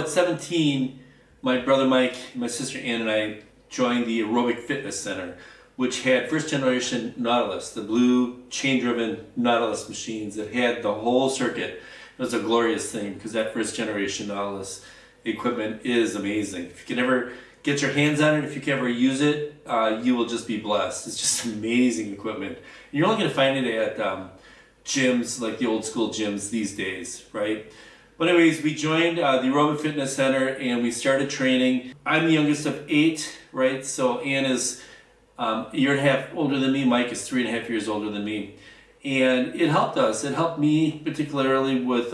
At 17, my brother Mike, my sister Ann, and I joined the Aerobic Fitness Center, which had first generation Nautilus, the blue chain-driven Nautilus machines that had the whole circuit. It was a glorious thing because that first generation Nautilus equipment is amazing. If you can ever get your hands on it, if you can ever use it, you will just be blessed. It's just amazing equipment. You're only going to find it at gyms, like the old school gyms these days, right? But anyways, we joined the Aerobic Fitness Center and we started training. I'm the youngest of 8, right? So Ann is a year and a half older than me. Mike is 3.5 years older than me. And it helped us. It helped me particularly with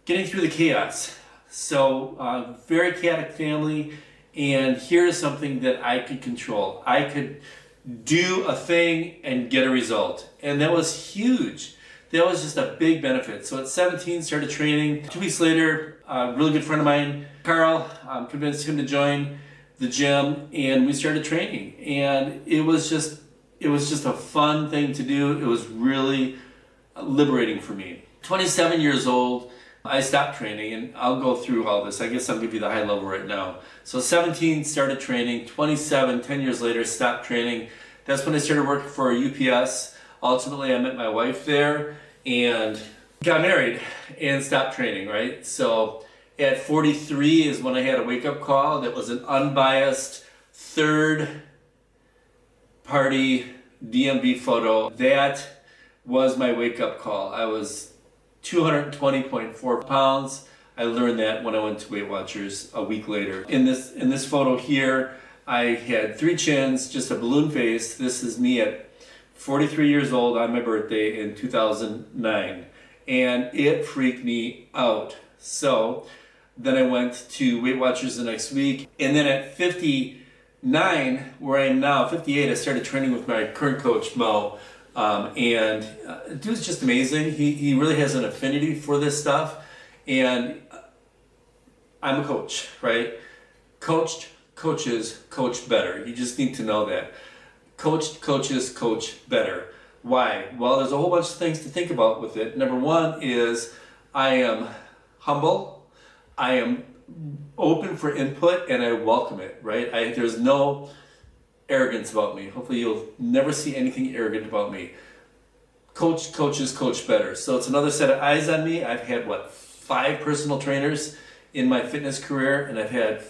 getting through the chaos. So very chaotic family. And here's something that I could control. I could do a thing and get a result. And that was huge. That was just a big benefit. So at 17, started training. 2 weeks later, a really good friend of mine, Carl, convinced him to join the gym, and we started training. And it was just a fun thing to do. It was really liberating for me. 27 years old, I stopped training, and I'll go through all this. I guess I'll give you the high level right now. So 17, started training. 27, 10 years later, stopped training. That's when I started working for UPS. Ultimately, I met my wife there and got married and stopped training, right? So at 43 is when I had a wake-up call that was an unbiased third-party DMV photo. That was my wake-up call. I was 220.4 pounds. I learned that when I went to Weight Watchers a week later. In this photo here, I had 3 chins, just a balloon face. This is me at 43 years old on my birthday in 2009, and it freaked me out. So then I went to Weight Watchers the next week, and then at 59, where I am now, 58, I started training with my current coach, Mo, and dude's just amazing. He really has an affinity for this stuff, and I'm a coach, right? Coaches coach better. You just need to know that. Coaches coach better. Why? Well, there's a whole bunch of things to think about with it. Number one is I am humble, I am open for input, and I welcome it, right? There's no arrogance about me. Hopefully you'll never see anything arrogant about me. Coaches coach better. So it's another set of eyes on me. I've had, 5 personal trainers in my fitness career, and I've had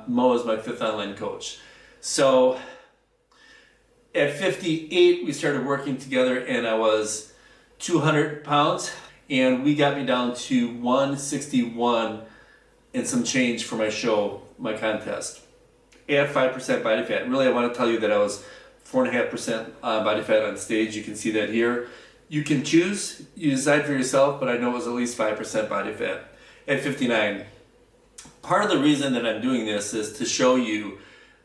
Mo as my 5th online coach. So at 58, we started working together, and I was 200 pounds, and we got me down to 161 and some change for my show, my contest, at 5% body fat. Really, I want to tell you that I was 4.5% body fat on stage. You can see that here. You can choose, you decide for yourself, but I know it was at least 5% body fat at 59. Part of the reason that I'm doing this is to show you,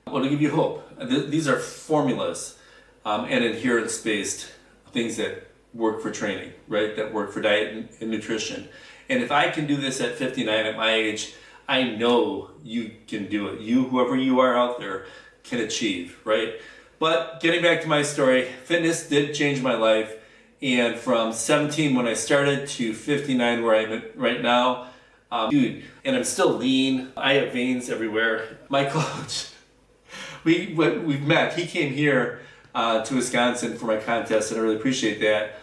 to give you hope. These are formulas and adherence-based things that work for training, right? That work for diet and nutrition. And if I can do this at 59 at my age, I know you can do it. You, whoever you are out there, can achieve, right? But getting back to my story, fitness did change my life. And from 17 when I started to 59 where I'm at right now, and I'm still lean. I have veins everywhere. My coach, we've met. He came here to Wisconsin for my contest, and I really appreciate that.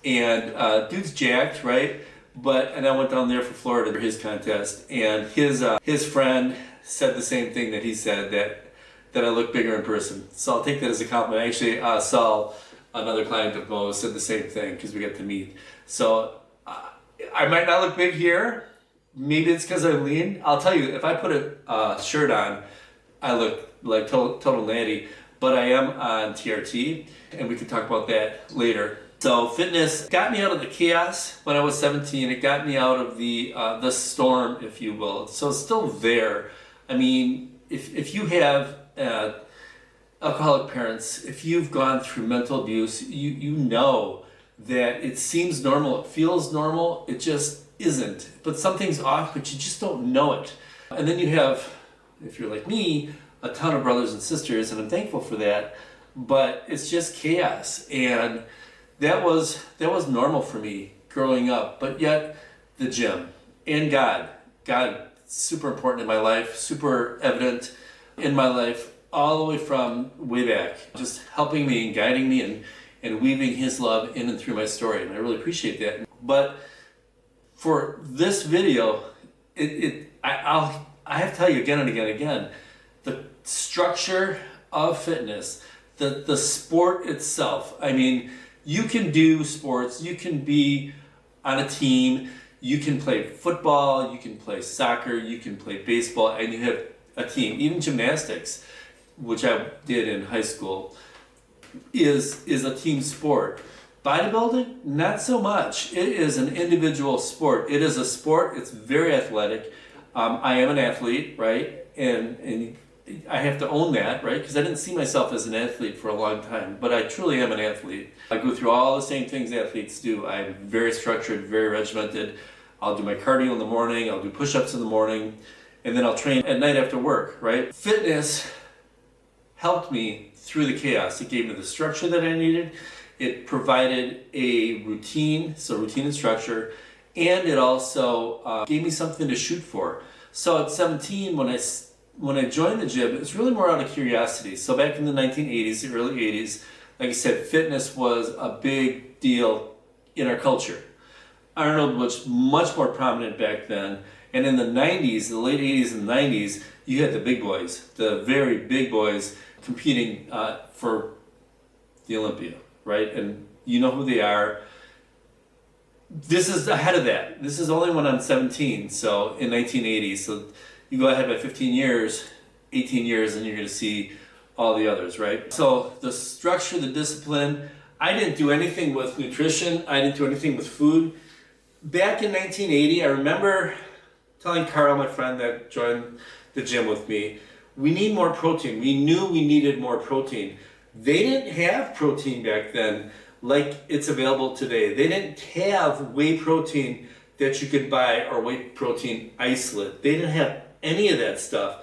And dude's jacked, right? And I went down there for Florida for his contest, and his friend said the same thing that he said, that I look bigger in person. So I'll take that as a compliment. Actually, Saul, another client of Mo's, said the same thing because we got to meet. So I might not look big here. Maybe it's because I'm lean. I'll tell you, if I put a shirt on, I look like total natty. But I am on TRT, and we can talk about that later. So fitness got me out of the chaos when I was 17. It got me out of the storm, if you will. So it's still there. I mean, if you have alcoholic parents, if you've gone through mental abuse, you know that it seems normal, it feels normal, it just isn't. But something's off, but you just don't know it. And then you have, if you're like me, a ton of brothers and sisters, and I'm thankful for that, but it's just chaos. And that was normal for me growing up, but yet the gym and God super important in my life, super evident in my life, all the way from way back, just helping me and guiding me and weaving his love in and through my story. And I really appreciate that. But for this video, I have to tell you again and again and again, the structure of fitness, the sport itself. I mean, you can do sports, you can be on a team, you can play football, you can play soccer, you can play baseball, and you have a team. Even gymnastics, which I did in high school, is a team sport. Bodybuilding, not so much. It is an individual sport. It is a sport, it's very athletic. I am an athlete, right? And I have to own that, right? Because I didn't see myself as an athlete for a long time, but I truly am an athlete. I go through all the same things athletes do. I'm very structured, very regimented. I'll do my cardio in the morning, I'll do push-ups in the morning, and then I'll train at night after work, right? Fitness helped me through the chaos. It gave me the structure that I needed. It provided a routine, so routine and structure, and it also gave me something to shoot for. So at 17, when I joined the gym, it was really more out of curiosity. So back in the 1980s, the early 80s, like I said, fitness was a big deal in our culture. Arnold was much more prominent back then. And in the 90s, the late 80s and 90s, you had the big boys, the very big boys competing for the Olympia, right? And you know who they are. This is ahead of that. This is only when I'm 17, so in 1980. So you go ahead by 15 years, 18 years, and you're going to see all the others, right? So the structure, the discipline, I didn't do anything with nutrition. I didn't do anything with food. Back in 1980, I remember telling Carl, my friend that joined the gym with me, we need more protein. We knew we needed more protein. They didn't have protein back then like it's available today. They didn't have whey protein that you could buy or whey protein isolate. They didn't have any of that stuff.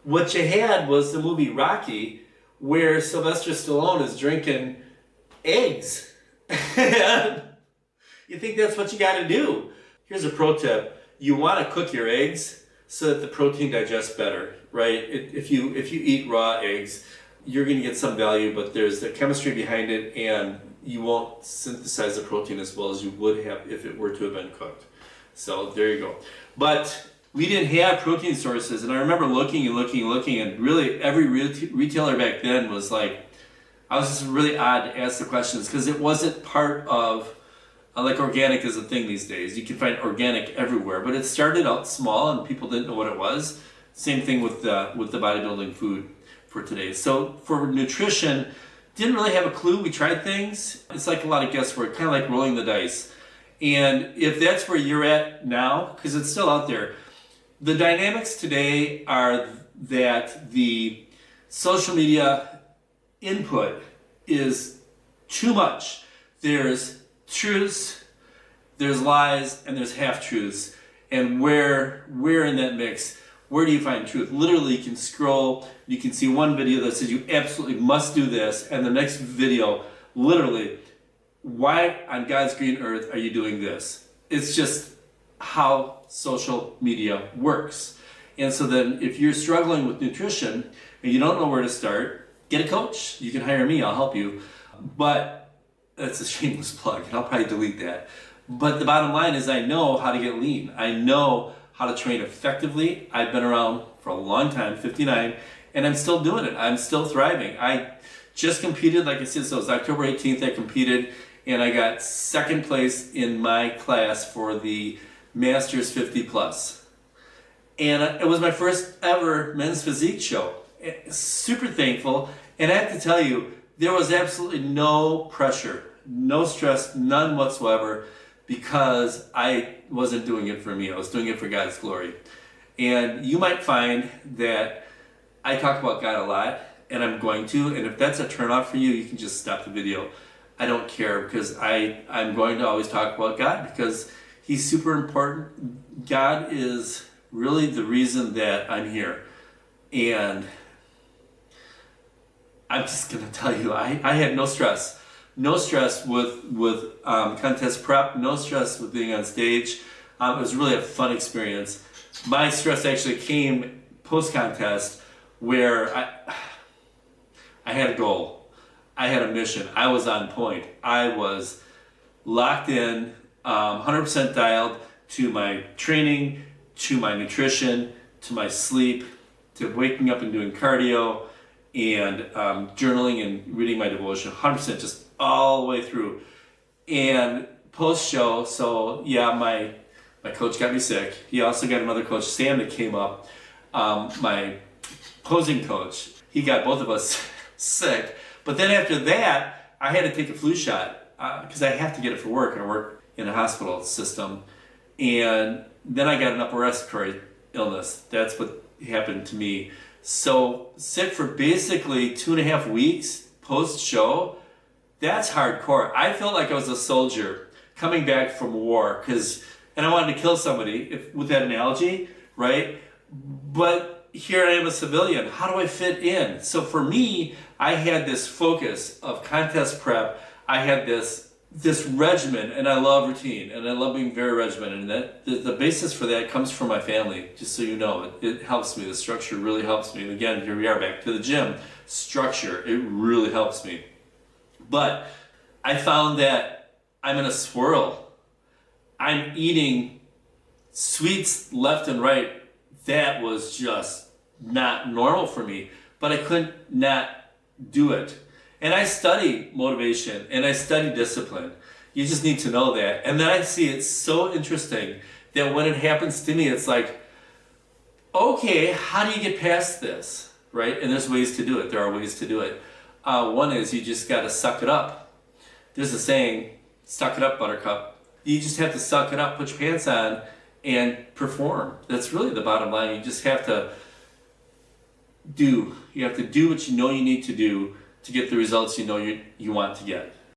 What you had was the movie Rocky, where Sylvester Stallone is drinking eggs. You think that's what you got to do. Here's a pro tip. You want to cook your eggs so that the protein digests better, right? If you eat raw eggs, you're going to get some value, but there's the chemistry behind it, and you won't synthesize the protein as well as you would have if it were to have been cooked. So there you go. But we didn't have protein sources, and I remember looking, and really every retailer back then was like, I was just really odd to ask the questions because it wasn't part of, like organic is a thing these days. You can find organic everywhere, but it started out small and people didn't know what it was. Same thing with the bodybuilding food for today. So for nutrition, didn't really have a clue. We tried things. It's like a lot of guesswork, kind of like rolling the dice. And if that's where you're at now, because it's still out there, the dynamics today are that the social media input is too much. There's truths, there's lies, and there's half-truths. And where in that mix, where do you find truth? Literally, you can scroll, you can see one video that says you absolutely must do this, and the next video, literally, why on God's green earth are you doing this? It's just how social media works. And so then if you're struggling with nutrition and you don't know where to start, get a coach. You can hire me, I'll help you. But that's a shameless plug, and I'll probably delete that. But the bottom line is I know how to get lean. I know how to train effectively. I've been around for a long time, 59, and I'm still doing it. I'm still thriving. I just competed, like I said, so it was October 18th I competed, and I got second place in my class for the Masters 50 Plus. And it was my first ever men's physique show. Super thankful, and I have to tell you, there was absolutely no pressure, no stress, none whatsoever, because I wasn't doing it for me. I was doing it for God's glory. And you might find that I talk about God a lot, and I'm going to, and if that's a turnoff for you, you can just stop the video. I don't care, because I'm going to always talk about God, because He's super important. God is really the reason that I'm here. And I'm just going to tell you, I had no stress. No stress with contest prep, no stress with being on stage. It was really a fun experience. My stress actually came post-contest where I had a goal. I had a mission. I was on point. I was locked in, 100% dialed to my training, to my nutrition, to my sleep, to waking up and doing cardio, and journaling and reading my devotion, 100% just all the way through. And post-show, so yeah, my coach got me sick. He also got another coach, Sam, that came up, my posing coach. He got both of us sick. But then after that, I had to take a flu shot because I have to get it for work. I work in a hospital system. And then I got an upper respiratory illness. That's what happened to me. So sick for basically 2.5 weeks post-show. That's hardcore. I felt like I was a soldier coming back from war and I wanted to kill somebody with that analogy, right? But here I am a civilian. How do I fit in? So for me, I had this focus of contest prep. I had this regimen, and I love routine, and I love being very regimented. And that the basis for that comes from my family. Just so you know, it helps me. The structure really helps me. And again, here we are back to the gym. Structure, it really helps me. But I found that I'm in a swirl. I'm eating sweets left and right. That was just not normal for me, but I couldn't not do it. And I study motivation and I study discipline. You just need to know that. And then I see it's so interesting that when it happens to me, it's like, okay, how do you get past this, right? And there's ways to do it. There are ways to do it. One is you just got to suck it up. There's a saying, suck it up, buttercup. You just have to suck it up, put your pants on, and perform. That's really the bottom line. You just have to do. You have to do what you know you need to do to get the results you know you want to get.